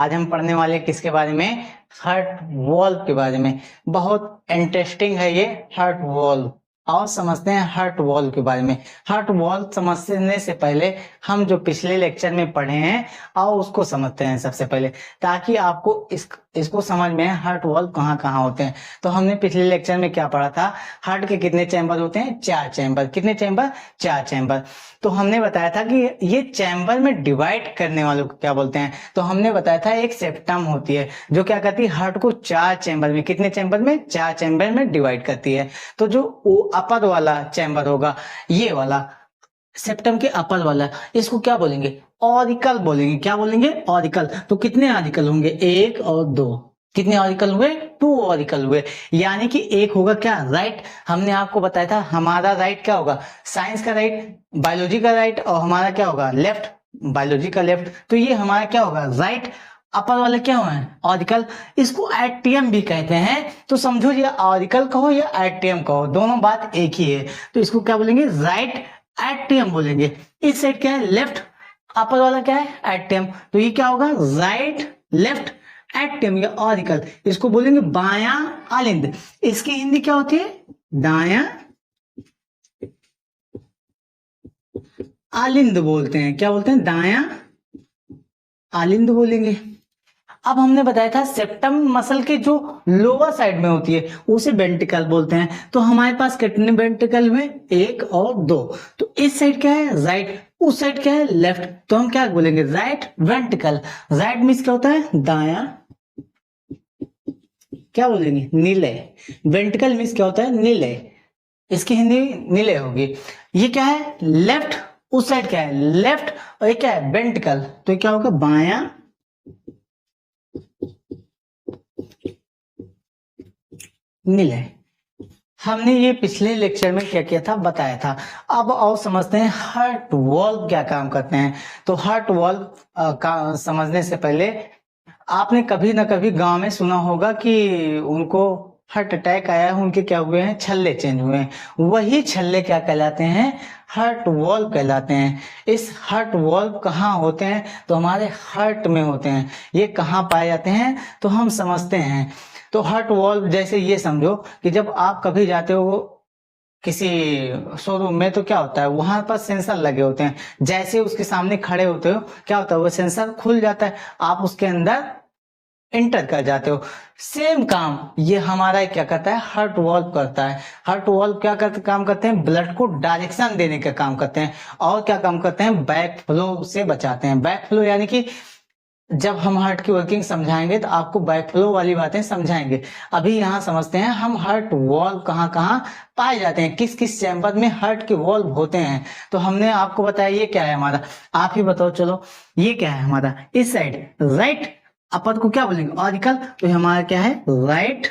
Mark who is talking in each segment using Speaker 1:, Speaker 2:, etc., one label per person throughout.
Speaker 1: आज हम पढ़ने वाले किसके बारे में? हार्ट वॉल्व के बारे में। बहुत इंटरेस्टिंग है ये हार्ट वॉल्व। और समझते हैं हार्ट वॉल्व के बारे में। हार्ट वॉल्व समझने से पहले हम जो पिछले लेक्चर में पढ़े हैं और उसको समझते हैं सबसे पहले, ताकि आपको इसको समझ में हार्ट वॉल्व कहाँ कहाँ होते हैं। तो हमने पिछले लेक्चर में क्या पढ़ा था? हार्ट के कितने चैम्बर होते हैं? 4 चैम्बर। कितने चैम्बर? 4 चैम्बर। तो हमने बताया था कि ये चैम्बर में डिवाइड करने वालों को क्या बोलते हैं? तो हमने बताया था एक सेप्टम होती है जो क्या करती है? हार्ट को 4 चैम्बर में, कितने चैम्बर में? 4 चैम्बर में डिवाइड करती है। तो जो अपर वाला चैम्बर होगा, ये वाला सेप्टम के अपर वाला, इसको क्या बोलेंगे? ऑरिकल बोलेंगे। क्या बोलेंगे? ऑरिकल। तो कितने ऑरिकल होंगे? 1 और 2। कितने ऑरिकल हुए? 2 ऑरिकल हुए। यानी कि एक होगा क्या? राइट। हमने आपको बताया था हमारा राइट क्या होगा? साइंस का राइट, बायोलॉजी का राइट, और हमारा क्या होगा? लेफ्ट, बायोलॉजी का लेफ्ट। तो ये हमारा क्या होगा? राइट। अपर वाले क्या हुए? ऑरिकल। इसको एट्रियम भी कहते हैं। तो समझो ये ऑरिकल कहो या एट्रियम कहो, दोनों बात एक ही है। तो इसको क्या बोलेंगे? राइट एट्रियम बोलेंगे। इस साइड क्या है? लेफ्ट। अपर वाला क्या है? एट्रियम। तो ये क्या होगा? राइट लेफ्ट एट्रियम या ऑरिकल। इसको बोलेंगे बायां आलिंद। इसकी हिंदी क्या होती है? दायां आलिंद बोलते हैं। क्या बोलते हैं? दायां आलिंद बोलेंगे। अब हमने बताया था सेप्टम मसल के जो लोअर साइड में होती है उसे वेंट्रिकल बोलते हैं। तो हमारे पास कितने वेंट्रिकल हुए? 1 और 2। तो इस साइड क्या है? राइट। उस साइड क्या है? लेफ्ट। तो हम क्या बोलेंगे? Right ventricle. राइट मीन्स क्या होता है? दायां। क्या बोलेंगे? नीले। वेंट्रिकल मीन्स क्या होता है? नीले। इसकी हिंदी नीले होगी। ये क्या है? लेफ्ट। उस साइड क्या है? लेफ्ट। और ये क्या है? वेंट्रिकल। तो ये क्या होगा? बायां नीले। हमने ये पिछले लेक्चर में क्या किया था? बताया था। अब और समझते हैं हार्ट वॉल्व क्या काम करते हैं। तो हार्ट वॉल्व का समझने से पहले आपने कभी ना कभी गांव में सुना होगा कि उनको हार्ट अटैक आया है, उनके क्या हुए हैं? छल्ले चेंज हुए हैं। वही छल्ले क्या कहलाते हैं? हार्ट वॉल्व कहलाते हैं। इस हार्ट वॉल्व कहाँ होते हैं? तो हमारे हार्ट में होते हैं। ये कहाँ पाए जाते हैं? तो हम समझते हैं। तो हार्ट वॉल्व जैसे ये समझो कि जब आप कभी जाते हो किसी शोरूम में, तो क्या होता है? वहां पर सेंसर लगे होते हैं। जैसे उसके सामने खड़े होते हो, क्या होता है? वो सेंसर खुल जाता है, आप उसके अंदर एंटर कर जाते हो। सेम काम ये हमारा क्या करता है? हार्ट वॉल्व करता है। हार्ट वॉल्व क्या काम करते हैं? ब्लड को डायरेक्शन देने का काम करते हैं। और क्या काम करते हैं? बैक फ्लो से बचाते हैं। बैक फ्लो यानी कि जब हम हार्ट की वर्किंग समझाएंगे तो आपको बैक फ्लो वाली बातें समझाएंगे। अभी यहाँ समझते हैं हम हार्ट वॉल्व कहाँ कहाँ पाए जाते हैं, किस किस चैम्बर में हार्ट के वॉल्व होते हैं। तो हमने आपको बताया ये क्या है हमारा, आप ही बताओ चलो। ये क्या है हमारा? इस साइड राइट। अपर को क्या बोलेंगे? ऑरिकल। तो हमारा क्या है? राइट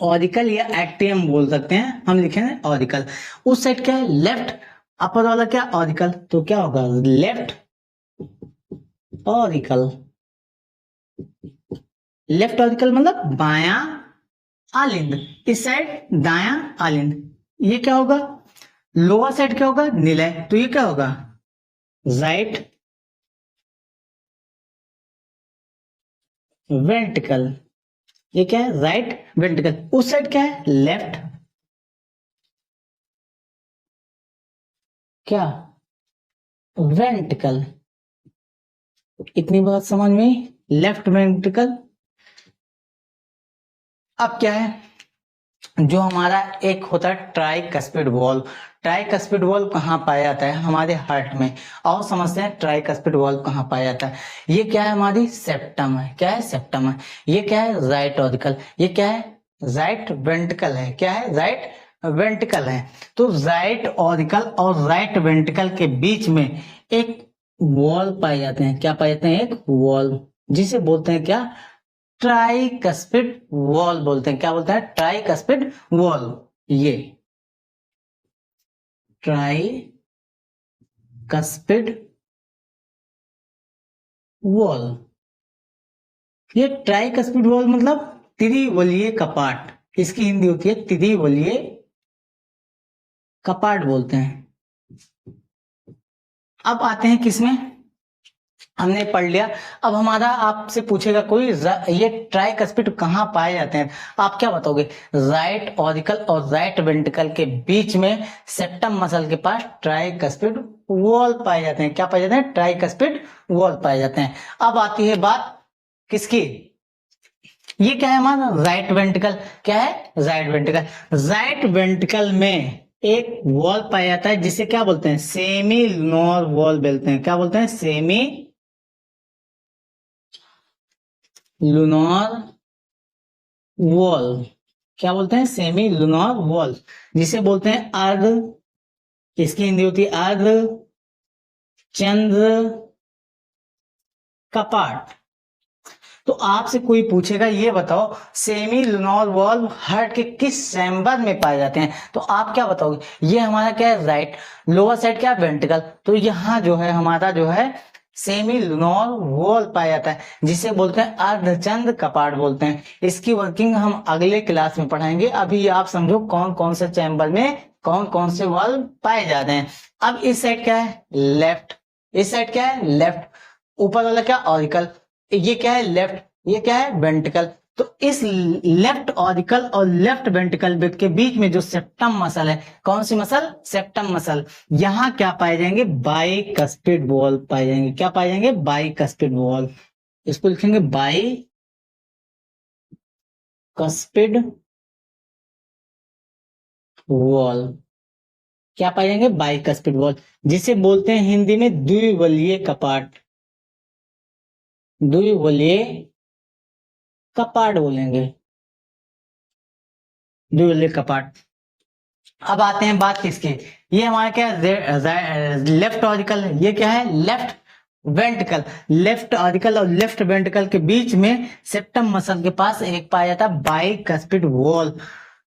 Speaker 1: ऑरिकल या एक्टियम बोल सकते हैं, हम लिखे हैं ऑरिकल। उस साइड क्या है? लेफ्ट। अपर वाला क्या? ऑरिकल। तो क्या होगा? Left auricle. लेफ्ट ऑरिकल मतलब बायां आलिंद। इस साइड दायां आलिंद। ये क्या होगा? लोअर साइड क्या होगा? निलय। तो ये क्या होगा? Right ventricle. ये क्या है? Right ventricle. उस साइड क्या है? लेफ्ट क्या? वेंट्रिकल। इतनी बात समझ में? Left ventricle. अब क्या है? जो हमारा एक होता है ट्राइकस्पिड वॉल्व। ट्राइकस्पिड वॉल्व कहाँ पाया जाता है? हमारे हार्ट में। और समझते हैं ट्राइकस्पिड वॉल्व कहाँ पाया जाता है। ये क्या है? हमारी सेप्टम है। क्या है? सेप्टम है। ये क्या है? Right auricle. ये क्या है? राइट वेंट्रिकल है। क्या है? राइट वेंट्रिकल है। तो राइट ऑरिकल और राइट वेंट्रिकल के बीच में एक वॉल्व पाए जाते हैं। क्या पाए जाते हैं? एक वॉल्व, जिसे बोलते हैं क्या? ट्राइकस्पिड वॉल बोलते हैं। क्या बोलते हैं? Tricuspid wall. ये ट्राइकस्पिड वॉल। ये ट्राइकस्पिड वॉल मतलब त्रिवलीय कपाट। इसकी हिंदी होती है त्रिवलीय कपाट बोलते हैं। अब आते हैं किसमें? हमने पढ़ लिया। अब हमारा आपसे पूछेगा कोई ये ट्राइकस्पिड कहाँ पाए जाते हैं, आप क्या बताओगे? राइट ऑरिकल और राइट वेंट्रिकल के बीच में सेप्टम मसल के पास ट्राइकस्पिड वॉल पाए जाते हैं। क्या पाए जाते हैं? ट्राइकस्पिड वॉल पाए जाते हैं। अब आती है बात किसकी? ये क्या है हमारा? Right ventricle. क्या है? Right ventricle. राइट वेंट्रिकल में एक वॉल पाया जाता है जिसे क्या बोलते हैं? सेमी लुनार वॉल बोलते हैं। क्या बोलते हैं? Semi lunar wall. क्या बोलते हैं? सेमी लुनार वॉल, जिसे बोलते हैं अर्ध, इसकी हिंदी होती है अर्ध चंद्र कपाट। तो आपसे कोई पूछेगा ये बताओ सेमी लुनार वॉल हार्ट के किस चैम्बर में पाए जाते हैं, तो आप क्या बताओगे? ये हमारा क्या है? राइट। लोअर साइड क्या? वेंट्रिकल। तो यहाँ जो है हमारा जो है सेमी लुनार वॉल पाया जाता है, जिसे बोलते हैं अर्धचंद्र कपाट बोलते हैं। इसकी वर्किंग हम अगले क्लास में पढ़ाएंगे। अभी आप समझो कौन कौन से चैम्बर में कौन कौन से वॉल पाए जाते हैं। अब इस साइड क्या है? लेफ्ट। इस साइड क्या है? लेफ्ट। ऊपर वाला क्या? ऑरिकल। ये क्या है? लेफ्ट। ये क्या है? वेंट्रिकल। तो इस लेफ्ट ऑरिकल और लेफ्ट वेंट्रिकल के बीच में जो सेप्टम मसल है, कौन सी मसल? Septum muscle. यहां क्या पाए जाएंगे? बाइकस्पिड वॉल पाए जाएंगे। क्या पाए जाएंगे? Bicuspid valve. इसको लिखेंगे बाइकस्पिड वॉल। क्या पाए जाएंगे? बाइकस्पिड वॉल, जिसे बोलते हैं हिंदी में द्विवलीय कपाट। द्विवलीय कपाट बोलेंगे, द्विवलीय कपाट। अब आते हैं बात किसकी? ये हमारा क्या है? Left auricle. ये क्या है? Left ventricle. लेफ्ट ऑरिकल और लेफ्ट वेंट्रिकल के बीच में सेप्टम मसल के पास एक पाया जाता है बाइकस्पिड वॉल।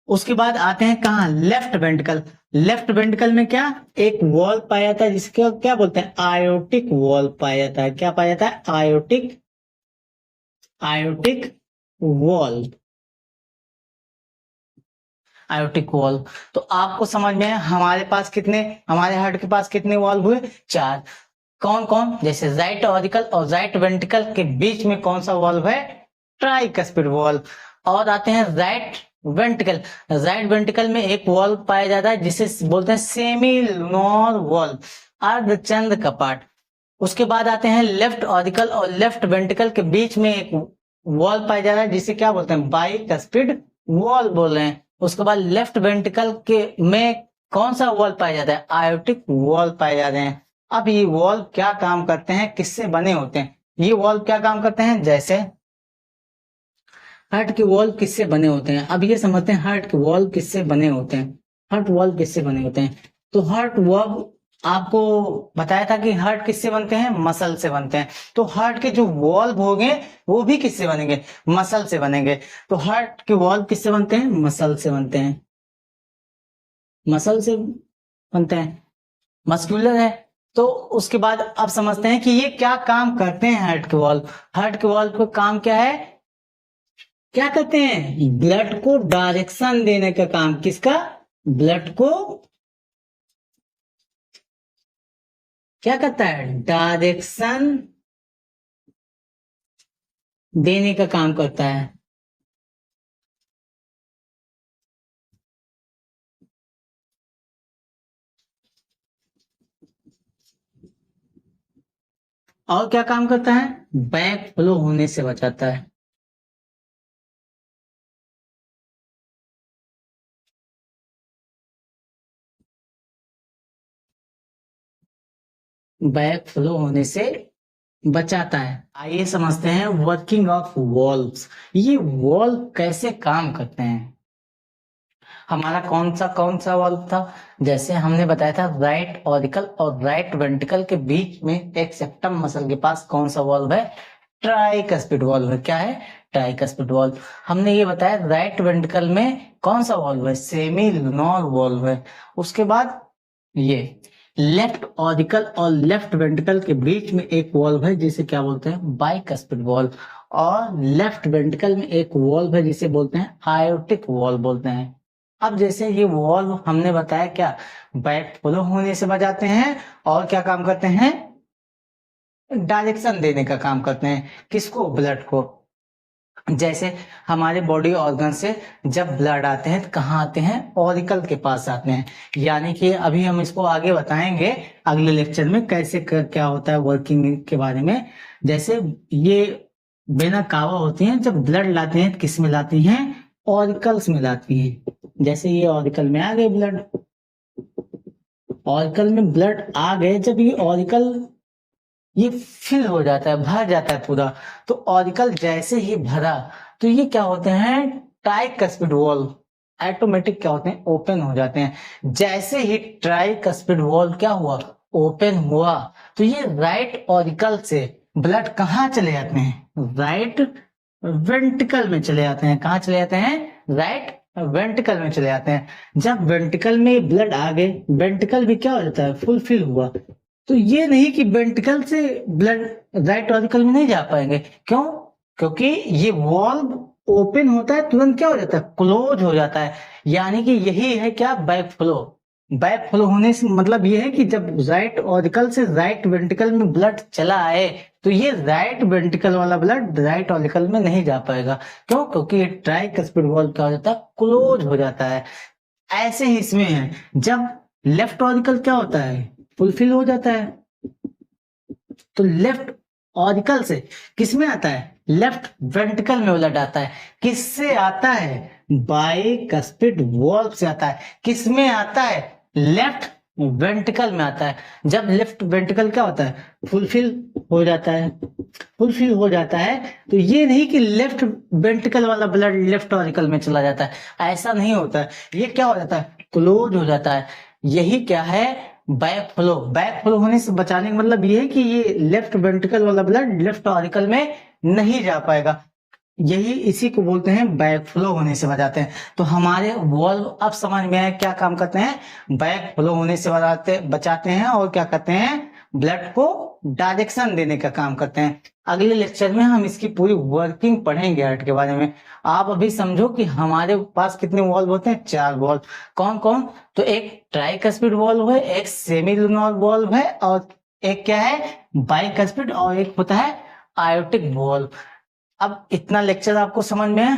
Speaker 1: उसके बाद आते हैं कहाँ? Left ventricle. लेफ्ट वेंट्रिकल में क्या? एक वॉल पाया जाता है जिसको क्या बोलते हैं? आयोटिक वॉल पाया जाता है। क्या पाया जाता है? Aortic wall. Aortic wall. तो आपको समझ में है हमारे पास कितने, हमारे हार्ट के पास कितने वॉल्व हुए? 4। कौन कौन? जैसे राइट ऑरिकल और राइट वेंट्रिकल के बीच में कौन सा वॉल्व है? Tricuspid valve. और आते हैं राइट वेंट्रिकल। राइट वेंट्रिकल में एक वॉल्व पाया जाता है जिसे बोलते हैं सेमी लुनार वॉल्व, अर्धचंद्र कपाट। उसके बाद आते हैं लेफ्ट ऑरिकल और लेफ्ट वेंट्रिकल के बीच में एक वॉल पाया जा रहा है जिसे क्या बोलते हैं? बाइकस्पिड वॉल बोल रहे हैं। उसके बाद लेफ्ट वेंट्रिकल के में कौन सा वॉल पाया जाता है? आयोटिक वॉल पाए जाते हैं। अब ये वॉल क्या काम करते हैं? किससे बने होते हैं ये वॉल? क्या काम करते हैं? जैसे हार्ट के वॉल किससे बने होते हैं? अब ये समझते हैं हार्ट के वॉल किससे बने होते हैं। हार्ट वॉल किससे बने होते हैं? तो हार्ट वॉल आपको बताया था कि हार्ट किससे बनते हैं? मसल से बनते हैं। तो हार्ट के जो वॉल्व होंगे वो भी किससे बनेंगे? मसल से बनेंगे। तो हार्ट के वॉल्व किससे बनते हैं? मसल से बनते हैं। मसल से बनते हैं, मस्कुलर है। तो उसके बाद अब समझते हैं कि ये क्या काम करते हैं हार्ट के वॉल्व। हार्ट के वॉल्व का काम क्या है? क्या करते हैं? ब्लड को डायरेक्शन देने का काम। किसका? ब्लड को क्या करता है? डायरेक्शन देने का काम करता है। और क्या काम करता है? बैक फ्लो होने से बचाता है। बैक फ्लो होने से बचाता है। आइए समझते हैं वर्किंग ऑफ वॉल्व्स। ये वॉल्व कैसे काम करते हैं? हमारा कौन सा वॉल्व था? जैसे हमने बताया था राइट ऑरिकल और राइट वेंट्रिकल के बीच में एक सेप्टम मसल के पास कौन सा वॉल्व है? ट्राइकस्पिड वॉल्व है। क्या है? Tricuspid valve. हमने ये बताया राइट वेंट्रिकल में कौन सा वॉल्व है? सेमी लुनार वॉल्व है। उसके बाद ये लेफ्ट ऑरिकल और लेफ्ट वेंट्रिकल के बीच में एक वॉल्व है जिसे क्या बोलते हैं? Bicuspid valve. और लेफ्ट वेंट्रिकल में एक वॉल्व है जिसे बोलते हैं आयोटिक वॉल्व बोलते हैं। अब जैसे ये वॉल्व हमने बताया क्या बैक फ्लो होने से बचाते हैं और क्या काम करते हैं? डायरेक्शन देने का काम करते हैं। किसको? ब्लड को। जैसे हमारे बॉडी ऑर्गन से जब ब्लड आते हैं तो कहाँ आते हैं? ऑरिकल के पास आते हैं। यानी कि अभी हम इसको आगे बताएंगे अगले लेक्चर में कैसे क्या होता है वर्किंग के बारे में। जैसे ये वेना कावा होती हैं, जब ब्लड लाते हैं किस में लाती हैं? ऑरिकल्स में लाती हैं। जैसे ये ऑरिकल में आ गए ब्लड, ऑरिकल में ब्लड आ गए, जब ये ऑरिकल ये फिल हो जाता है, भर जाता है पूरा, तो ऑरिकल जैसे ही भरा तो ये क्या होते हैं? ट्राइकस्पिड वॉल्व ऑटोमेटिक क्या होते हैं? ओपन हो जाते हैं। जैसे ही ट्राइकस्पिड वॉल्व क्या हुआ? ओपन हुआ, तो ये राइट ऑरिकल से ब्लड कहाँ चले जाते हैं? राइट वेंट्रिकल में चले जाते हैं। कहाँ चले जाते हैं? राइट वेंट्रिकल में चले जाते हैं। जब वेंट्रिकल में ब्लड आ गए, वेंट्रिकल भी क्या हो जाता है? फुलफिल हुआ। तो ये नहीं कि वेंट्रिकल से ब्लड राइट ऑरिकल में नहीं जा पाएंगे। क्यों? क्योंकि ये वॉल्व ओपन होता है, तुरंत क्या हो जाता है? क्लोज हो जाता है। यानी कि यही है क्या? Back flow. बैक फ्लो होने से मतलब ये है कि जब राइट ऑरिकल से राइट वेंट्रिकल में ब्लड चला आए तो ये राइट वेंट्रिकल वाला ब्लड राइट ऑरिकल में नहीं जा पाएगा। क्यों? क्योंकि ट्राइकस्पिड वॉल्व क्या हो जाता है? क्लोज हो जाता है। ऐसे ही इसमें है, जब लेफ्ट ऑरिकल क्या होता है? फुलफिल हो जाता है। तो लेफ्ट ऑरिकल से किस में आता है? लेफ्ट वेंट्रिकल में ब्लड आता है। किससे आता है? बाइकस्पिड वॉल्व से आता है। किस में आता है? लेफ्ट वेंट्रिकल में आता है। जब लेफ्ट वेंट्रिकल क्या होता है? फुलफिल हो जाता है। फुलफिल हो जाता है तो ये नहीं कि लेफ्ट वेंट्रिकल वाला ब्लड लेफ्ट ऑरिकल में चला जाता है, ऐसा नहीं होता है। ये क्या हो जाता है? क्लोज हो जाता है। यही क्या है? Back flow. बैक फ्लो होने से बचाने का मतलब ये है कि ये लेफ्ट वेंट्रिकल वाला ब्लड लेफ्ट ऑरिकल में नहीं जा पाएगा। यही इसी को बोलते हैं बैक फ्लो होने से बचाते हैं। तो हमारे वॉल्व अब समझ में आया क्या काम करते हैं? बैक फ्लो होने से बचाते हैं और क्या करते हैं? ब्लड को डायरेक्शन देने का काम करते हैं। अगले लेक्चर में हम इसकी पूरी वर्किंग पढ़ेंगे हार्ट के बारे में। आप अभी समझो कि हमारे पास कितने वॉल्व होते हैं? 4 वॉल्व। कौन कौन? तो एक ट्राइकस्पिड वॉल्व है, एक सेमी लुनार वॉल्व है, और एक क्या है? बाइकस्पिड, और एक होता है आयोटिक वॉल्व। अब इतना लेक्चर आपको समझ में है?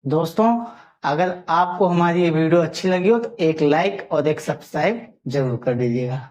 Speaker 1: दोस्तों, अगर आपको हमारी ये वीडियो अच्छी लगी हो तो एक लाइक और एक सब्सक्राइब जरूर कर दीजिएगा।